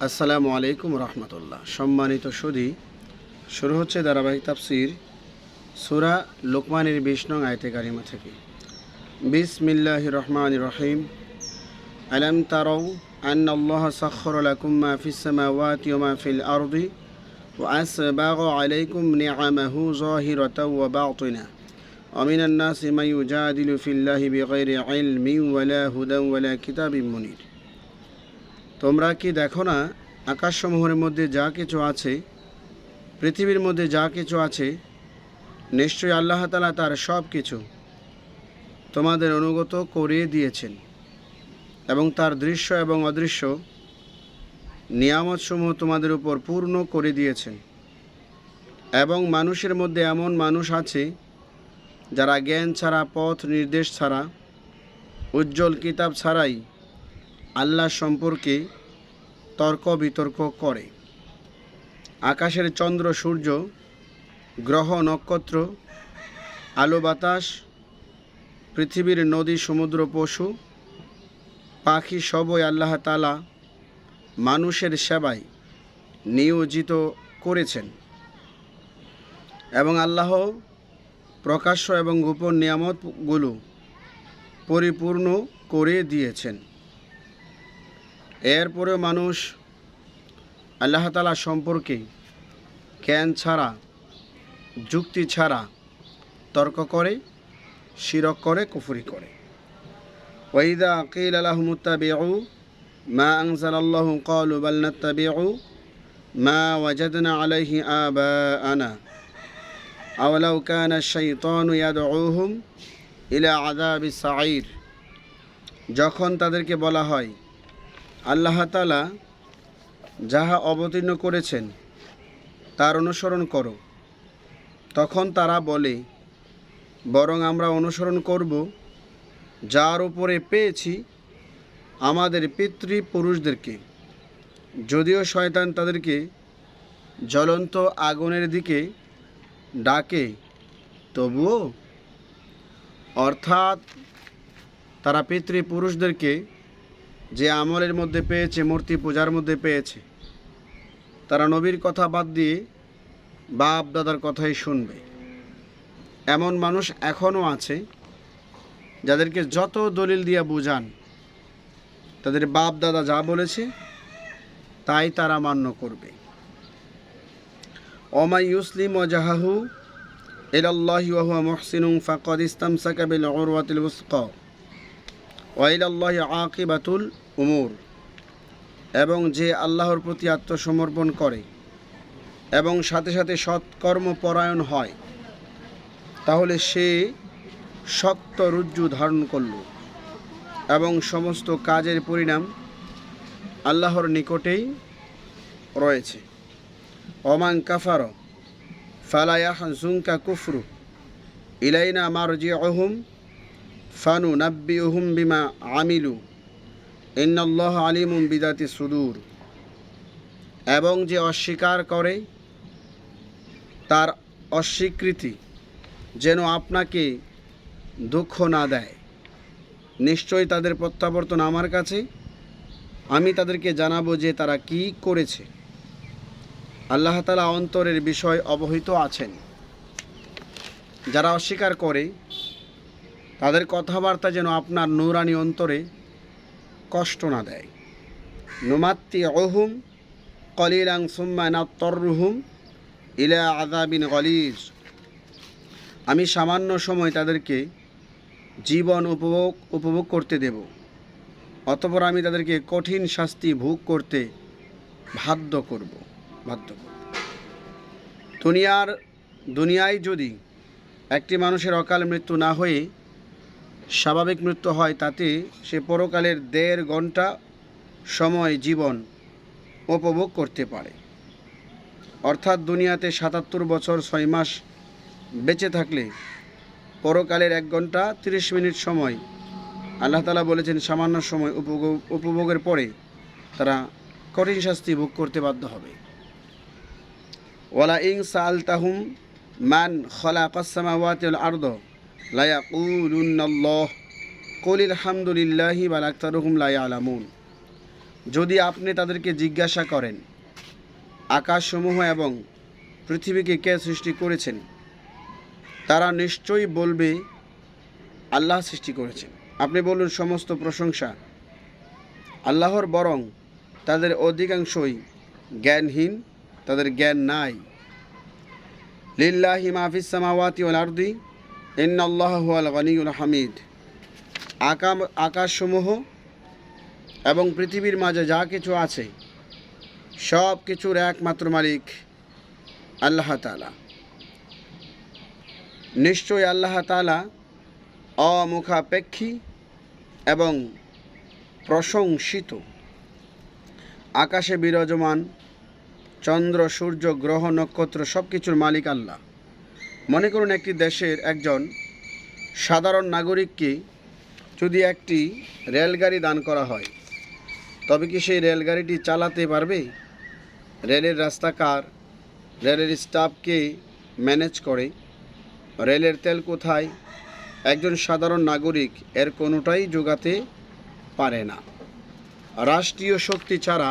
আসসালামু আলাইকুম রহমতুল্লাহ। সম্মানিত সুধী, শুরু হচ্ছে ধারাবাহিক তাফসির সূরা লোকমানের ২০ নং আয়াতে কারিমা থেকে। বিসমিল্লাহির রহমানির রহিম। আলাম তারাউ আন্নাল্লাহা সাখখারা লাকুম মা ফিস সামাওয়াতি ওয়া মা ফিল আরদি ওয়া আসবাগা আলাইকুম নিআমাহু যাহিরাতাও ওয়া বাতিনা ওয়া মিনান নাসি মান ইউজাদিলু ফিল্লাহি বিগাইরি ইলমিন ওয়ালা হুদান ওয়ালা কিতাবিন মুনির। তোমরা কি দেখো না, আকাশসমূহের মধ্যে যা কিছু আছে, পৃথিবীর মধ্যে যা কিছু আছে, নিশ্চয়ই আল্লাহ তাআলা তার সব কিছু তোমাদের অনুগত করে দিয়েছেন এবং তার দৃশ্য এবং অদৃশ্য নিয়ামতসমূহ তোমাদের উপর পূর্ণ করে দিয়েছেন। এবং মানুষের মধ্যে এমন মানুষ আছে যারা জ্ঞান ছাড়া, পথ নির্দেশ ছাড়া, উজ্জ্বল কিতাব ছাড়াই আল্লাহ সম্পর্কে তর্ক বিতর্ক করে। আকাশের চন্দ্র, সূর্য, গ্রহ, নক্ষত্র, আলো, বাতাস, পৃথিবীর নদী, সমুদ্র, পশু পাখি সবই আল্লাহ তাআলা মানুষের সেবায় নিয়োজিত করেছেন এবং আল্লাহ প্রকাশ্য এবং গোপন নিয়ামতগুলো পরিপূর্ণ করে দিয়েছেন। এরপরেও মানুষ আল্লাহ তাআলা সম্পর্কে জ্ঞান ছাড়া, যুক্তি ছাড়া তর্ক করে, শিরক করে, কুফরি করে। ওয়াইদা কিলা লাহুম ইত্তাবিউ মা আনজালাল্লাহু ক্বালু বাল নাত্তাবিউ মা ওয়াজাদনা আলাইহি আবাআনা আওয়ালাউ কানা আশ-শাইতানু ইয়াদউহুম ইলা আযাবিস সাঈর। যখন তাদেরকে বলা হয় আল্লাহ তাআলা যাহা অবতীর্ণ করেছেন তার অনুসরণ করো, তখন তারা বলে, বরং আমরা অনুসরণ করব যার উপরে পেয়েছি আমাদের পিতৃপুরুষদেরকে। যদিও শয়তান তাদেরকে জ্বলন্ত আগুনের দিকে ডাকে, তবুও, অর্থাৎ তারা পিতৃপুরুষদেরকে যে আমলের মধ্যে পেয়েছে, মূর্তি পূজার মধ্যে পেয়েছে, তারা নবীর কথা বাদ দিয়ে বাপ দাদার কথাই শুনবে। এমন মানুষ এখনও আছে যাদেরকে যত দলিল দিয়ে বুঝান, তাদের বাপ দাদা যা বলেছে তাই তারা মান্য করবে। ওমাই ইউসলিম ওয়াজহাহু ইলাল্লাহি ওয়া হুয়া মুহসিনুন ফাকাদ ইসতামসাকা বিল উরওয়াতিল উসকা ওয়া ইলাল্লাহি আকিবাতুল উমুর। এবং যে আল্লাহর প্রতি আত্মসমর্পণ করে এবং সাথে সাথে সৎকর্ম পরায়ণ হয়, তাহলে সে শক্ত রজ্জু ধারণ করল এবং সমস্ত কাজের পরিণাম আল্লাহর নিকটেই রয়েছে। ওমান কাফার ফালা ইয়াহজুনকা কুফরু ইলাইনা মারজিউহুম ফানুনাব্বিউহুম বিমা আমিলু ইন্নাল্লাহা আলিমুম বিদাতি সুদূর। এবং যে অস্বীকার করে, তার অস্বীকৃতি যেন আপনাকে দুঃখ না দেয়। নিশ্চয়ই তাদের প্রত্যাবর্তন আমার কাছে, আমি তাদেরকে জানাবো যে তারা কি করেছে। আল্লাহ তাআলা অন্তরের বিষয় অবহিত আছেন। যারা অস্বীকার করে, তাদের কথাবার্তা যেন আপনার নূরানি অন্তরে কষ্ট না দেয়। নুমাত্তিউহুম কলিলান সুম্মা নাত্তারুহুম ইলা আযাবিন গালিজ। আমি সামান্য সময় তাদেরকে জীবন উপভোগ করতে দেব, অতঃপর আমি তাদেরকে কঠিন শাস্তি ভোগ করতে বাধ্য করব। দুনিয়ায় যদি একটি মানুষের অকাল মৃত্যু না হয়ে স্বাভাবিক মৃত্যু হয়, তাতে সে পরকালের 1.5 ঘন্টা সময় জীবন উপভোগ করতে পারে। অর্থাৎ দুনিয়াতে 77 বছর 6 মাস বেঁচে থাকলে পরকালের 1 ঘন্টা 30 মিনিট সময় আল্লাহ তাআলা বলেছেন সামান্য সময় উপভোগের পরে তারা কঠিন শাস্তি ভোগ করতে বাধ্য হবে। ওয়ালা ইন সাআলতাহুম মান খালাকাস সামাওয়াতি ওয়াল আরদা লা ইয়াকুলুন্নাল্লাহ কুলিল হামদুলিল্লাহি বাল আকতারুহুম লা ইয়ালামুন। যদি আপনি তাদেরকে জিজ্ঞাসা করেন আকাশসমূহ এবং পৃথিবীকে কে সৃষ্টি করেছেন, তারা নিশ্চয়ই বলবে আল্লাহ সৃষ্টি করেছেন। আপনি বলুন সমস্ত প্রশংসা আল্লাহর, বরং তাদের অধিকাংশই জ্ঞানহীন, তাদের জ্ঞান নাই। লিল্লাহি মা ফিস সামাওয়াতি ওয়াল আরদি ইন্নাল্লাহা হুয়াল গনিয়্যুল হামিদ। আকাশসমূহ এবং পৃথিবীর মাঝে যা কিছু আছে সব কিছুর একমাত্র মালিক আল্লাহ তাআলা। নিশ্চয়ই আল্লাহ তাআলা অমুখাপেক্ষী এবং প্রশংসিত। আকাশে বিরাজমান চন্দ্র, সূর্য, গ্রহ, নক্ষত্র সব কিছুর মালিক আল্লাহ। মনে করুন একটি দেশের একজন সাধারণ নাগরিককে যদি একটি রেলগাড়ি দান করা হয়, তবে কি সেই রেলগাড়িটি চালাতে পারবে? রেলের রাস্তা কার? রেলের স্টাফকে ম্যানেজ করে? রেলের তেল কোথায়? একজন সাধারণ নাগরিক এর কোনোটাই যোগাতে পারে না। রাষ্ট্রীয় শক্তি ছাড়া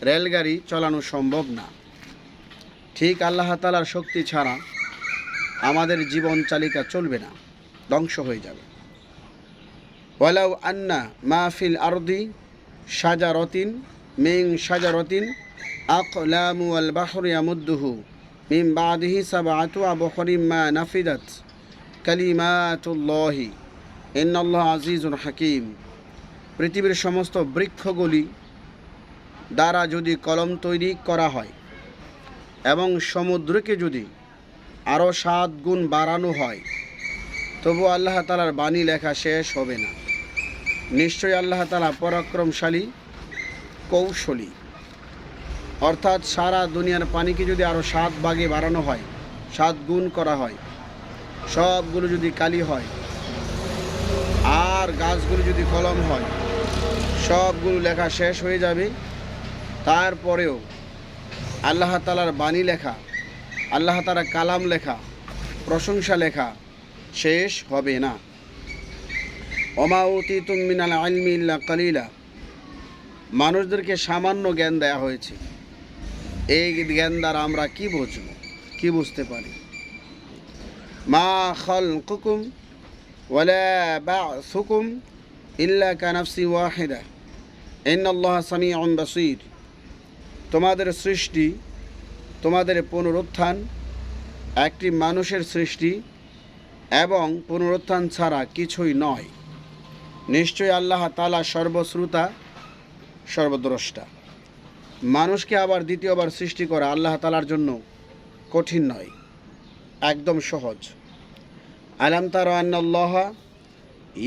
রেলগাড়ি চালানো সম্ভব না। ঠিক আল্লাহ তাআলার শক্তি ছাড়া আমাদের জীবন চালিকা চলবে না, ধ্বংস হয়ে যাবে। ওয়ালাউ আন্না মা ফিল আরদি শাজারাতিন মিন শাজারাতিন আকলামু ওয়াল বাহরু ইয়ামুদ্দুহু মিন বাদিহি সাবআতু আবহরিম মা নাফিদাত কালিমাতুল্লাহি ইন্নাল্লাহা আজিজুন হাকীম। পৃথিবীর সমস্ত বৃক্ষগুলি দ্বারা যদি কলম তৈরি করা হয় এবং সমুদ্রকে যদি আরও 7 গুণ বাড়ানো হয়, তবু আল্লাহ তাআলার বাণী লেখা শেষ হবে না। নিশ্চয়ই আল্লাহ তাআলা পরাক্রমশালী, কৌশলী। অর্থাৎ সারা দুনিয়ার পানিকে যদি আরও 7 ভাগে বাড়ানো হয়, 7 গুণ করা হয়, সবগুলো যদি কালি হয়, আর গাছগুলো যদি কলম হয়, সবগুলো লেখা শেষ হয়ে যাবে। তারপরেও আল্লাহ তাআলার বাণী লেখা, আল্লাহ তাআলার কালাম লেখা, প্রশংসা লেখা শেষ হবে না। ওমা উতিতুম মিনাল ইলমি ইল্লা কালিলা। মানুষদেরকে সামান্য জ্ঞান দেয়া হয়েছে। এই জ্ঞান দ্বারা আমরা কি বুঝব, কি বুঝতে পারি? মা খালকুকুম ওয়ালা বা'সুকুম ইল্লা কানাফসি ওয়াহিদা ইন্নাল্লাহা সামিউন বাসীর। তোমাদের সৃষ্টি, তোমাদের পুনরুত্থান একটি মানুষের সৃষ্টি এবং পুনরুত্থান ছাড়া কিছুই নয়। নিশ্চয়ই আল্লাহ তাআলা সর্বশ্রোতা, সর্বদ্রষ্টা। মানুষকে আবার দ্বিতীয়বার সৃষ্টি করা আল্লাহ তাআলার জন্য কঠিন নয়, একদম সহজ। আলাম তারা আন্নাল্লাহা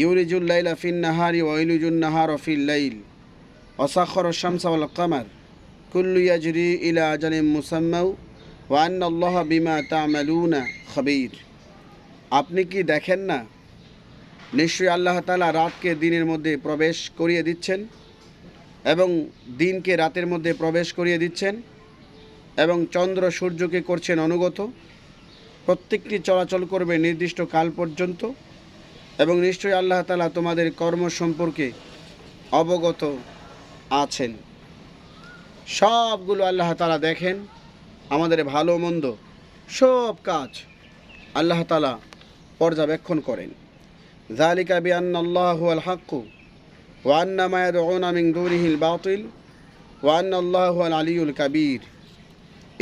ইউলিজুল লাইলা ফিন নাহারি ওয়া ইউলিজুন নাহারা ফিল লাইল ওয়া সাখারা আশ-শামসা ওয়াল কামার কুল্লু ইয়াজরি ইলা আজালিন মুসাম্মা ওয়া আন্নাল্লাহা বিমা তা'মালুনা খাবীর। আপনি কি দেখেন না, নিশ্চয়ই আল্লাহ তাআলা রাতকে দিনের মধ্যে প্রবেশ করিয়ে দিচ্ছেন এবং দিনকে রাতের মধ্যে প্রবেশ করিয়ে দিচ্ছেন এবং চন্দ্র সূর্যকে করছেন অনুগত। প্রত্যেকটি চলাচল করবে নির্দিষ্ট কাল পর্যন্ত এবং নিশ্চয়ই আল্লাহ তাআলা তোমাদের কর্ম সম্পর্কে অবগত আছেন। সবগুলো আল্লাহ তাআলা দেখেন, আমাদের ভালো মন্দ সব কাজ আল্লাহ তাআলা পর্যবেক্ষণ করেন। যালিকা বিআন্নাল্লাহা হুয়াল হাক্কু ওয়া আন্না মা ইয়াদউনা মিন দুনিহিল বাতিল ওয়া আন্নাল্লাহা হুয়াল আলিয়্যুল কাবীর।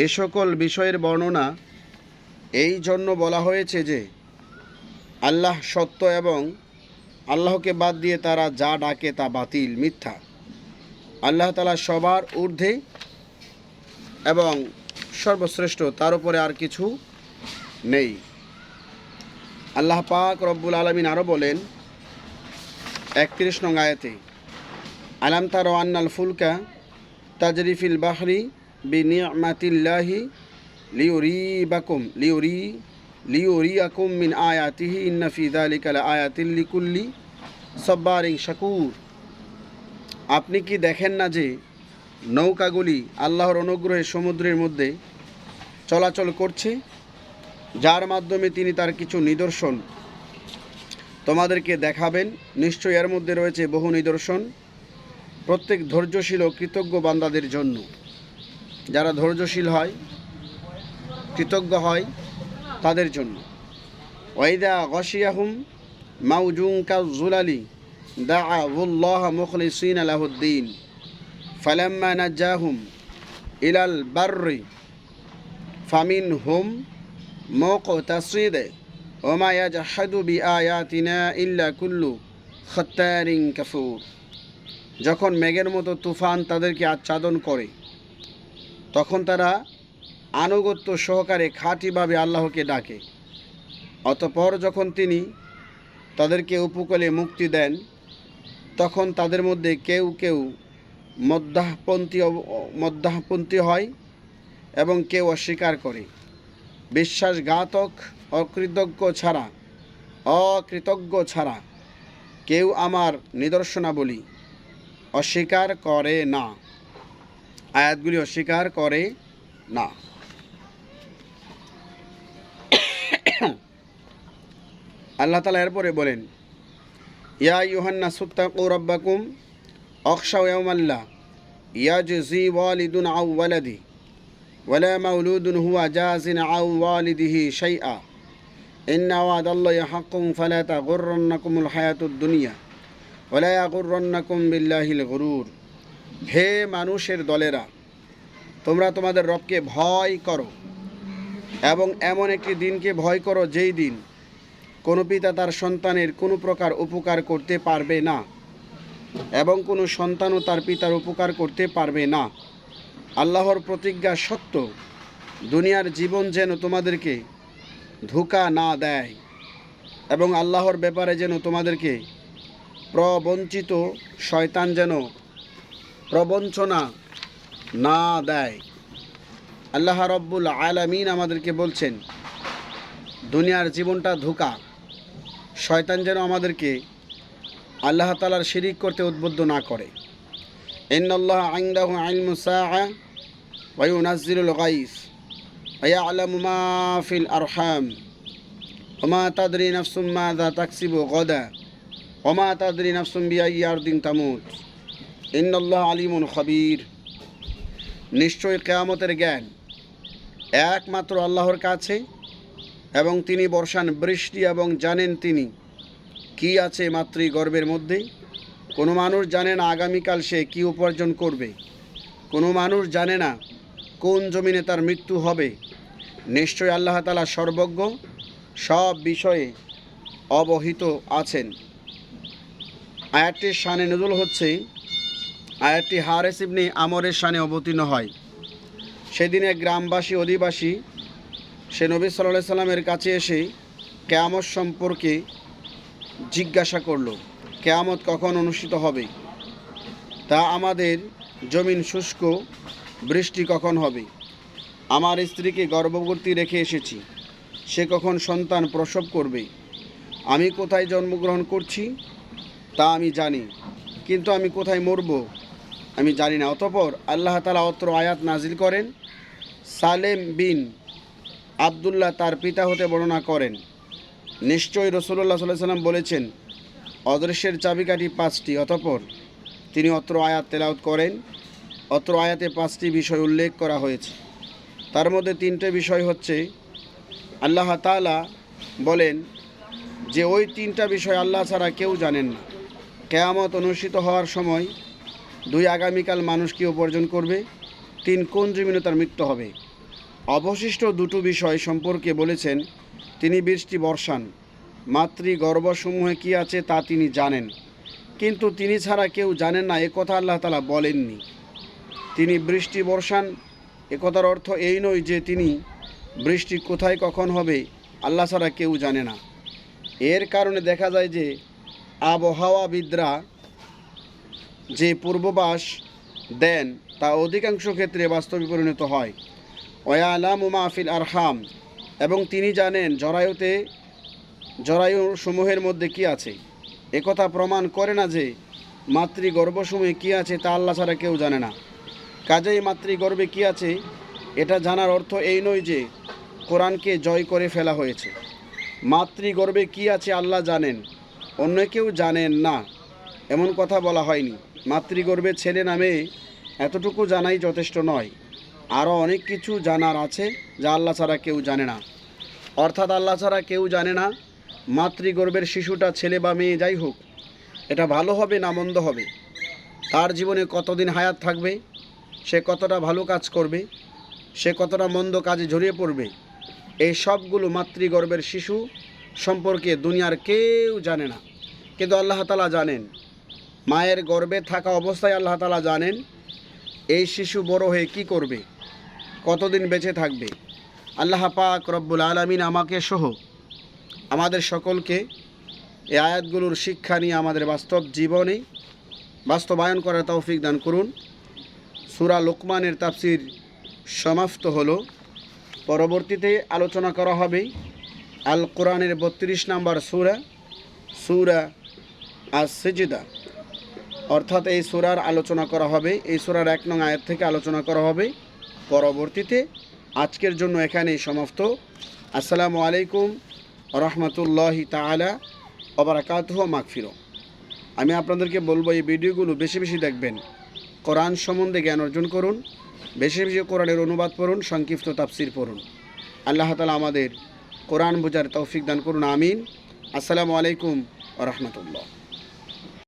এ সকল বিষয়ের বর্ণনা এই জন্য বলা হয়েছে যে আল্লাহ সত্য এবং আল্লাহকে বাদ দিয়ে তারা যা ডাকে তা বাতিল, মিথ্যা। আল্লাহ তাআলা সবার ঊর্ধ্বে এবং সর্বশ্রেষ্ঠ, তার উপরে আর কিছু নেই। আল্লাহ পাক রব্বুল আলামিন আরও বলেন 31 নং আয়াতে, আলাম তারা আন্নাল ফুলকা তাজরি ফিল বাহরি বিনি'মাতিল্লাহি লিউরিয়াকুম মিন আয়াতিহি ইন্না ফি যালিকা লাআয়াতিন লিকুল্লি সাব্বারিন শাকুর। আপনি কি দেখেন না যে নৌকাগুলি আল্লাহর অনুগ্রহে সমুদ্রের মধ্যে চলাচল করছে, যার মাধ্যমে তিনি তার কিছু নিদর্শন তোমাদেরকে দেখাবেন। নিশ্চয়ই এর মধ্যে রয়েছে বহু নিদর্শন প্রত্যেক ধৈর্যশীল ও কৃতজ্ঞ বান্দাদের জন্য। যারা ধৈর্যশীল হয়, কৃতজ্ঞ হয়, তাদের জন্য। ওয়াইদা গাশিয়াহুম মাউজুন কাযুলালি দাআউল্লাহ মুখলিসিনা লাহুদ্দিন ফালাম্মা নাজ্জাহুম ইলাল বাররি ফামিনহুম মুকতাসিদ ওয়া মা ইয়াজহাদু বিআয়াতিনা ইল্লা কুল্লু খাত্তারিন কাফুর। যখন মেঘের মতো তুফান তাদেরকে আচ্ছাদন করে, তখন তারা আনুগত্য সহকারে খাঁটিভাবে আল্লাহকে ডাকে। অতঃপর যখন তিনি তাদেরকে উপকূলে মুক্তি দেন, তখন তাদের মধ্যে কেউ কেউ মধ্যাহপন্থী হয় এবং কেউ অস্বীকার করে। বিশ্বাসঘাতক অকৃতজ্ঞ ছাড়া কেউ আমার নিদর্শনাবলী অস্বীকার করে না, আয়াতগুলি অস্বীকার করে না। আল্লাহ তাআলা এরপরে বলেন, ইয়া আইয়ুহান্নাসু তাকু রাব্বাকুম আখশাউ ইয়াওমাল্লা ইয়াজজি ওয়ালিদুন আও ওয়ালাদি ওয়ালা মাউলুদুন হুয়া জাযিন আও ওয়ালিদিহি শাইআ ইন্না ওয়াদাল্লাহি হাক্কুন ফালা তাগুররান্নাকুমুল হায়াতুদ দুনিয়া ওয়ালা ইয়াগুররান্নাকুম বিল্লাহিল গুরুর। হে মানুষের দলেরা, তোমরা তোমাদের রবকে ভয় করো এবং এমন একটি দিনকে ভয় করো যেই দিন কোনো পিতা তার সন্তানের কোনো প্রকার উপকার করতে পারবে না এবং কোনো সন্তানও তার পিতার উপকার করতে পারবে না। আল্লাহর প্রতিজ্ঞা সত্য, দুনিয়ার জীবন যেন তোমাদেরকে ধোঁকা না দেয় এবং আল্লাহর ব্যাপারে যেন তোমাদেরকে প্রবঞ্চিত শয়তান যেন প্রবঞ্চনা না দেয়। আল্লাহ রব্বুল আলামিন আমাদেরকে বলছেন, দুনিয়ার জীবনটা ধোঁকা, শয়তান যেন আমাদেরকে আল্লাহ তাআলার শিরিক করতে উদ্বুদ্ধ না করে। ইন্নাল্লাহা ইনদাহু ইলমুস সাআ ওয়া ইউনাজ্জিলুল গায়স ওয়া ইয়ালামু মা ফিল আরহাম ওয়া মা তাদরি নাফসুম মাযা তাকসিবু গাদা ওয়া মা তাদরি নাফসুম বিআইয়ি আরদিন তামুত ইন্নাল্লাহা আলিমুন খাবীর। নিশ্চয়ই কিয়ামতের জ্ঞান একমাত্র আল্লাহর কাছে এবং তিনি বর্ষান বৃষ্টি এবং জানেন তিনি কি আছে মাতৃগর্ভের মধ্যে। কোনো মানুষ জানে না আগামীকাল সে কি উপার্জন করবে, কোনো মানুষ জানে না কোন জমিনে তার মৃত্যু হবে। নিশ্চয়ই আল্লাহ তাআলা সর্বজ্ঞ, সব বিষয়ে অবহিত আছেন। আয়াতটির শানে নুজুল হচ্ছে, আয়াতটি হারেস ইবনে আমরের শানে অবতীর্ণ হয়। সেদিন এক গ্রামবাসী অধিবাসী সে নবী সাল্লাল্লাহু আলাইহি সাল্লামের কাছে এসে কিয়ামত সম্পর্কে জিজ্ঞাসা করল, কিয়ামত কখন অনুষ্ঠিত হবে, তা আমাদের জমিন শুষ্ক, বৃষ্টি কখন হবে, আমার স্ত্রীকে গর্ভবতী রেখে এসেছি, সে কখন সন্তান প্রসব করবে, আমি কোথায় জন্মগ্রহণ করছি তা আমি জানি, কিন্তু আমি কোথায় মরব আমি জানি না। অতঃপর আল্লাহ তাআলা অত্র আয়াত নাজিল করেন। সালেম বিন আবদুল্লাহ তার পিতা হতে বর্ণনা করেন, নিশ্চয়ই রাসূলুল্লাহ সাল্লাল্লাহু আলাইহি সাল্লাম বলেছেন, অদৃশ্যের চাবিকাঠি 5টি। অতঃপর তিনি অত্র আয়াত তেলাওয়াত করেন। অত্র আয়াতে 5টি বিষয় উল্লেখ করা হয়েছে। তার মধ্যে 3টে বিষয় হচ্ছে, আল্লাহ তাআলা বলেন যে ওই 3টা বিষয় আল্লাহ ছাড়া কেউ জানেন না। কিয়ামত অনুষ্ঠিত হওয়ার সময় 2 আগামীকাল মানুষ কি উপার্জন করবে, 3 কোন জমিনে তার মৃত্যু হবে। অবশিষ্ট 2টো বিষয় সম্পর্কে বলেছেন, তিনি বৃষ্টি বর্ষান, মাতৃগর্ভসমূহে কি আছে তা তিনি জানেন, কিন্তু তিনি ছাড়া কেউ জানেন না, একথা আল্লাহ তাআলা বলেননি। তিনি বৃষ্টি বর্ষান, একথার অর্থ এই নয় যে তিনি বৃষ্টি কোথায় কখন হবে আল্লাহ ছাড়া কেউ জানে না। এর কারণে দেখা যায় যে আবহাওয়াবিদরা যে পূর্বাভাস দেন তা অধিকাংশ ক্ষেত্রে বাস্তবে পরিণত হয়। ওয়ালামু মা ফিল আরহাম, এবং তিনি জানেন জরায়ুসমূহের মধ্যে কি আছে। একথা প্রমাণ করে না যে মাতৃগর্ভসমূহে কি আছে তা আল্লাহ ছাড়া কেউ জানে না। কাজেই মাতৃগর্ভে কি আছে এটা জানার অর্থ এই নয় যে কোরআনকে জয় করে ফেলা হয়েছে। মাতৃগর্ভে কি আছে আল্লাহ জানেন, অন্য কেউ জানেন না, এমন কথা বলা হয়নি। মাতৃগর্ভে ছেলে নামে এতটুকু জানাই যথেষ্ট নয়, আরও অনেক কিছু জানার আছে যা আল্লাহ ছাড়া কেউ জানে না। অর্থাৎ আল্লাহ ছাড়া কেউ জানে না মাতৃগর্ভের শিশুটা ছেলে বা মেয়ে যাই হোক, এটা ভালো হবে না মন্দ হবে, তার জীবনে কতদিন হায়াত থাকবে, সে কতটা ভালো কাজ করবে, সে কতটা মন্দ কাজে জড়িয়ে পড়বে, এই সবগুলো মাতৃগর্ভের শিশু সম্পর্কে দুনিয়ার কেউ জানে না। কিন্তু আল্লাহ তাআলা জানেন। মায়ের গর্ভে থাকা অবস্থায় আল্লাহ তাআলা জানেন এই শিশু বড় হয়ে কি করবে, কতদিন বেঁচে থাকবে। আল্লাহ পাক রব্বুল আলামিন আমাকে সহ আমাদের সকলকে এই আয়াতগুলোর শিক্ষা নিয়ে আমাদের বাস্তব জীবনে বাস্তবায়ন করার তৌফিক দান করুন। সূরা লোকমানের তাফসির সমাপ্ত হলো। পরবর্তীতে আলোচনা করা হবে আল কোরআনের 32 নম্বর সূরা আস-সিজদা, অর্থাৎ এই সূরার আলোচনা করা হবে। এই সূরার 1 নং আয়াত থেকে আলোচনা করা হবে পরবর্তীতে। আজকের জন্য এখানেই সমাপ্ত। আসসালামু আলাইকুম রহমতুল্লাহি তাআলা ওয়া বারাকাতুহু মাগফিরাহ। আমি আপনাদেরকে বলবো এই ভিডিওগুলো বেশি বেশি দেখবেন, কোরআন সম্বন্ধে জ্ঞান অর্জন করুন, বেশি বেশি কোরআনের অনুবাদ পড়ুন, সংক্ষিপ্ত তাফসির পড়ুন। আল্লাহ তাআলা আমাদের কোরআন বোঝার তৌফিক দান করুন, আমিন। আসসালামু আলাইকুম ওয়া রাহমাতুল্লাহ।